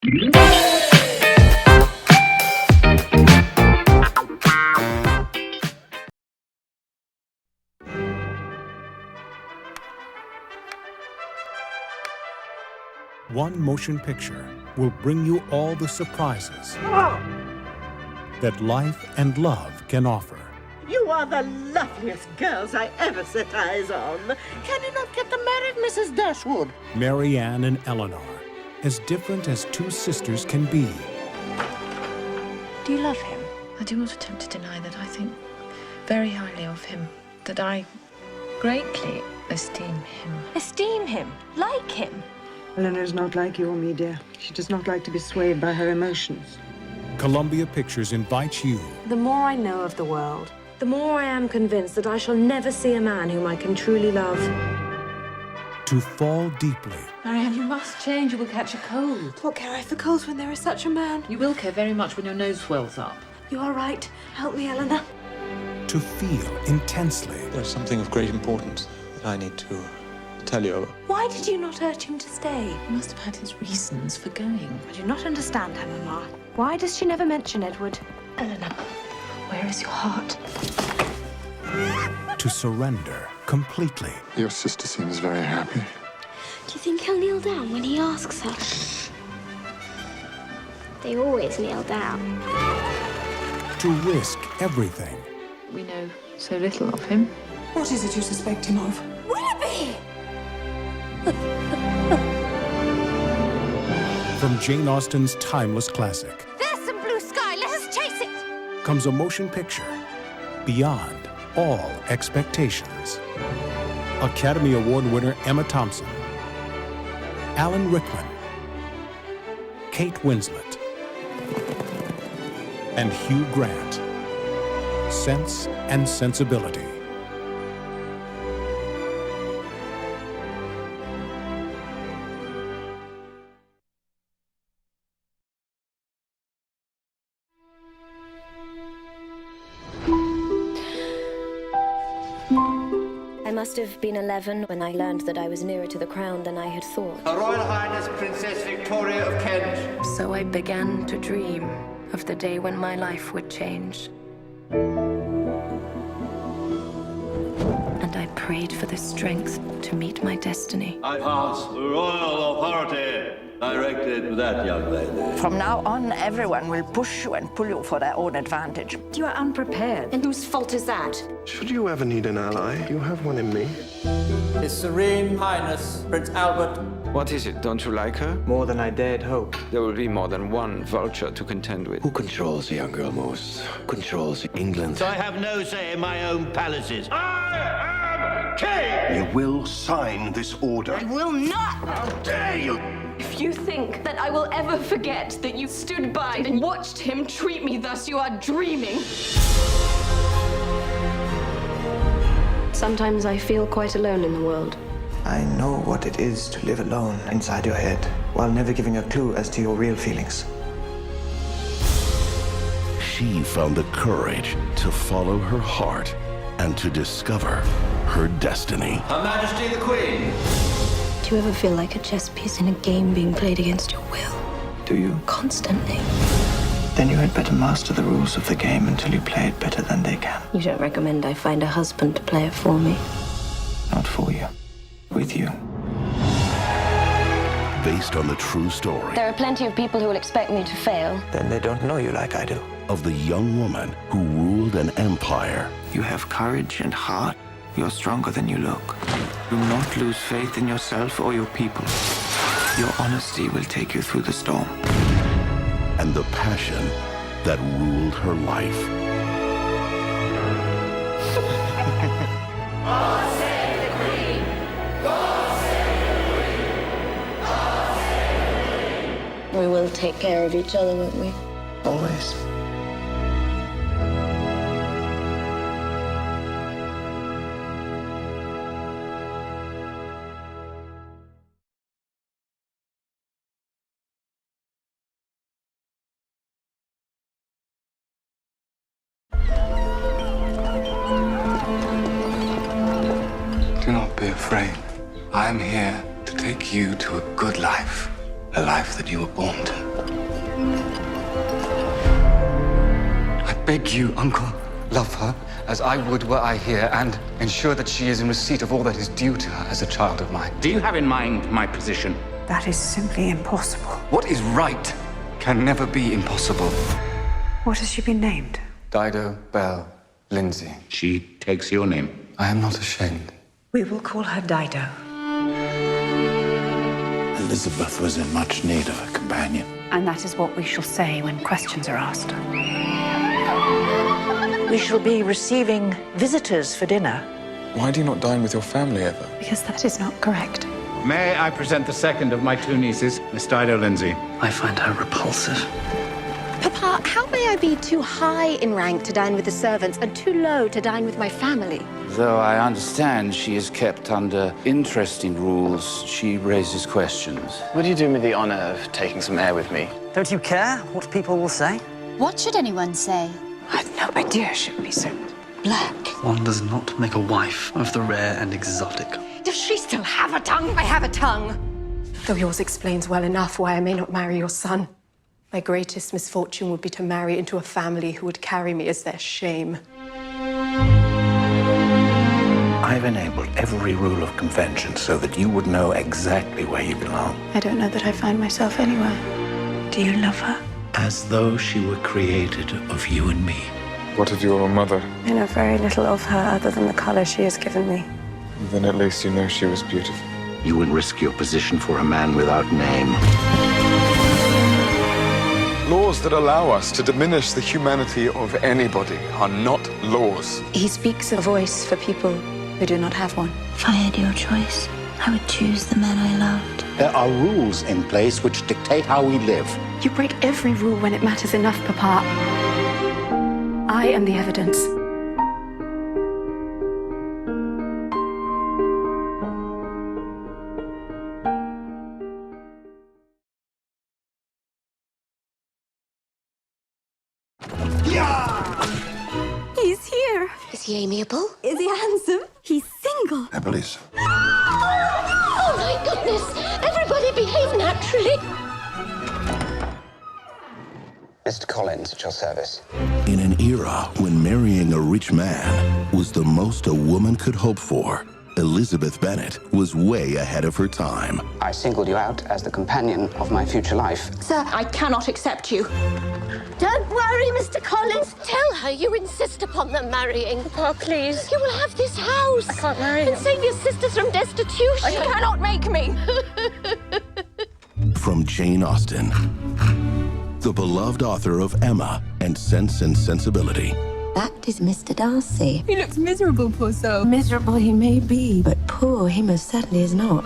One motion picture will bring you all the surprises that life and love can offer. You are the loveliest girls I ever set eyes on. Can you not get them married, Mrs. Dashwood? Marianne and Eleanor, as different as two sisters can be. Do you love him? I do not attempt to deny that I think very highly of him, that I greatly esteem him. Esteem him? Like him? Eleanor is not like you or me, dear. She does not like to be swayed by her emotions. Columbia Pictures invites you The more I know of the world, the more I am convinced that I shall never see a man whom I can truly love. to fall deeply Marianne, you must change. You will catch a cold. What care I for colds when there is such a man? You will care very much when your nose swells up. You are right. Help me, Eleanor. to feel intensely There's something of great importance that I need to tell you about. Why did you not urge him to stay? He must have had his reasons for going. I do not understand her, Mamma. Why does she never mention Edward? Eleanor, where is your heart? to surrender completely Your sister seems very happy. Do you think he'll kneel down when he asks her? They always kneel down. to risk everything We know so little of him. What is it you suspect him of? Willoughby! from Jane Austen's timeless classic There's some blue sky. Let us chase it. comes a motion picture beyond all expectations. Academy Award winner Emma Thompson, Alan Rickman, Kate Winslet, and Hugh Grant. Sense and Sensibility. I must have been 11 when I learned that I was nearer to the crown than I had thought. Her Royal Highness Princess Victoria of Kent. So I began to dream of the day when my life would change. And I prayed for the strength to meet my destiny. I pass the royal authority directed to that young lady. From now on, everyone will push you and pull you for their own advantage. You are unprepared. And whose fault is that? Should you ever need an ally, you have one in me. His Serene Highness Prince Albert. What is it? Don't you like her? More than I dared hope. There will be more than one vulture to contend with. Who controls the young girl most? Who controls England? I have no say in my own palaces. I am king! You will sign this order. I will not! How dare you! If you think that I will ever forget that you stood by and watched him treat me thus, you are dreaming. Sometimes I feel quite alone in the world. I know what it is to live alone inside your head, while never giving a clue as to your real feelings. She found the courage to follow her heart and to discover her destiny. Her Majesty the Queen. Do you ever feel like a chess piece in a game being played against your will? Do you? Constantly. Then you had better master the rules of the game until you play it better than they can. You don't recommend I find a husband to play it for me? Not for you. With you. Based on the true story There are plenty of people who will expect me to fail. Then they don't know you like I do. of the young woman who ruled an empire. You have courage and heart. You're stronger than you look. Do not lose faith in yourself or your people. Your honesty will take you through the storm. And the passion that ruled her life. God save the Queen! God save the Queen! God save the Queen! We will take care of each other, won't we? Always. Do not be afraid. I am here to take you to a good life. A life that you were born to. I beg you, Uncle, love her as I would were I here, and ensure that she is in receipt of all that is due to her as a child of mine. Do you have in mind my position? That is simply impossible. What is right can never be impossible. What has she been named? Dido Bell Lindsay. She takes your name. I am not ashamed. We will call her Dido. Elizabeth was in much need of a companion. And that is what we shall say when questions are asked. We shall be receiving visitors for dinner. Why do you not dine with your family ever? Because that is not correct. May I present the second of my two nieces, Miss Dido Lindsay? I find her repulsive. Papa, how may I be too high in rank to dine with the servants and too low to dine with my family? Though I understand she is kept under interesting rules, she raises questions. Would you do me the honor of taking some air with me? Don't you care what people will say? What should anyone say? I had no idea she would be so black. One does not make a wife of the rare and exotic. Does she still have a tongue? I have a tongue. Though yours explains well enough why I may not marry your son. My greatest misfortune would be to marry into a family who would carry me as their shame. I've enabled every rule of convention so that you would know exactly where you belong. I don't know that I find myself anywhere. Do you love her? As though she were created of you and me. What of your mother? I know very little of her other than the color she has given me. Then at least you know she was beautiful. You would risk your position for a man without name. Laws that allow us to diminish the humanity of anybody are not laws. He speaks a voice for people who do not have one. If I had your choice, I would choose the man I loved. There are rules in place which dictate how we live. You break every rule when it matters enough, Papa. I am the evidence. He's here. Is he amiable? Is he handsome? He's single. I believe so. Oh my goodness! Everybody behave naturally. Mr. Collins, at your service. In an era when marrying a rich man was the most a woman could hope for, Elizabeth Bennet was way ahead of her time. I singled you out as the companion of my future life. Sir, I cannot accept you. Don't worry, Mr. Collins. Tell her you insist upon them marrying. Papa, please. You will have this house. I can't marry him. And save your sisters from destitution. You cannot make me. From Jane Austen, the beloved author of Emma and Sense and Sensibility. That is Mr. Darcy. He looks miserable, poor soul. Miserable he may be, but poor he most certainly is not.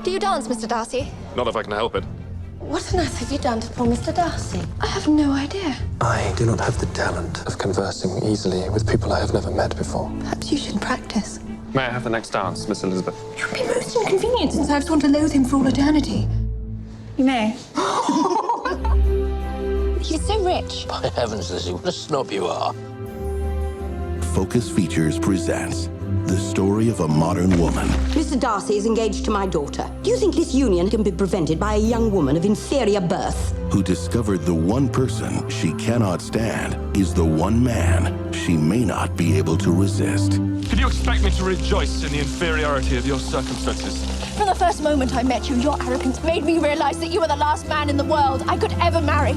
Do you dance, Mr. Darcy? Not if I can help it. What on earth have you done to poor Mr. Darcy? I have no idea. I do not have the talent of conversing easily with people I have never met before. Perhaps you should practice. May I have the next dance, Miss Elizabeth? It would be most inconvenient since I've sworn to loathe him for all eternity. You may. He's so rich. By heavens, Lizzie, what a snob you are. Focus Features presents the story of a modern woman Mr. Darcy is engaged to my daughter. Do you think this union can be prevented by a young woman of inferior birth? who discovered the one person she cannot stand is the one man she may not be able to resist. Did you expect me to rejoice in the inferiority of your circumstances? From the first moment I met you, your arrogance made me realize that you were the last man in the world I could ever marry.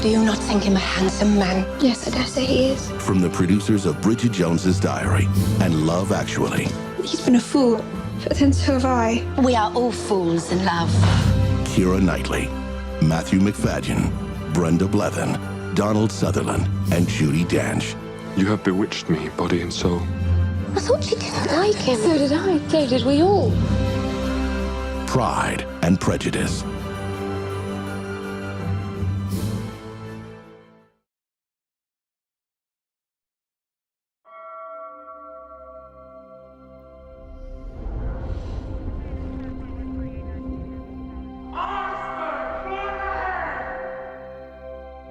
Do you not think him a handsome man? Yes, I dare say he is. From the producers of Bridget Jones's Diary and Love Actually. He's been a fool, but then so have I. We are all fools in love. Keira Knightley, Matthew McFadden, Brenda Blethyn, Donald Sutherland, and Judi Dench. You have bewitched me, body and soul. I thought you didn't like him. So did I. So did we all. Pride and Prejudice.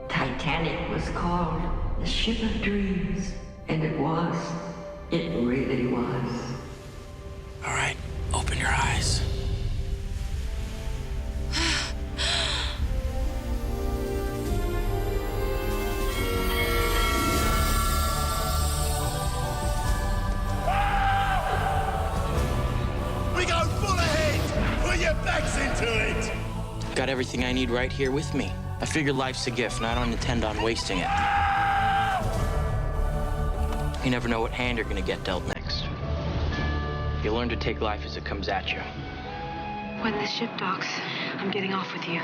Titanic was called the Ship of Dreams, and it was. It really was. All right, open your eyes. Got everything I need right here with me. I figure life's a gift, and I don't intend on wasting it. You never know what hand you're gonna get dealt next. You learn to take life as it comes at you. When the ship docks, I'm getting off with you.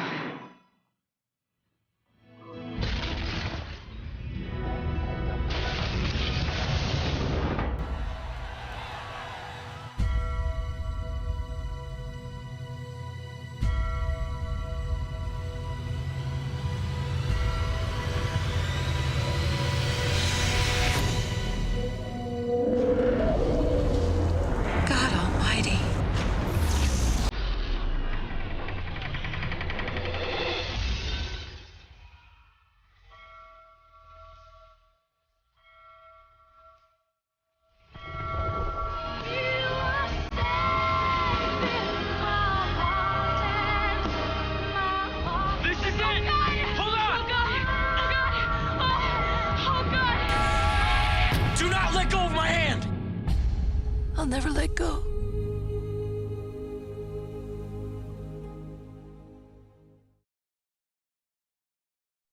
God Almighty. This is it! Hold on! Do not let go of my hand! I'll never let go.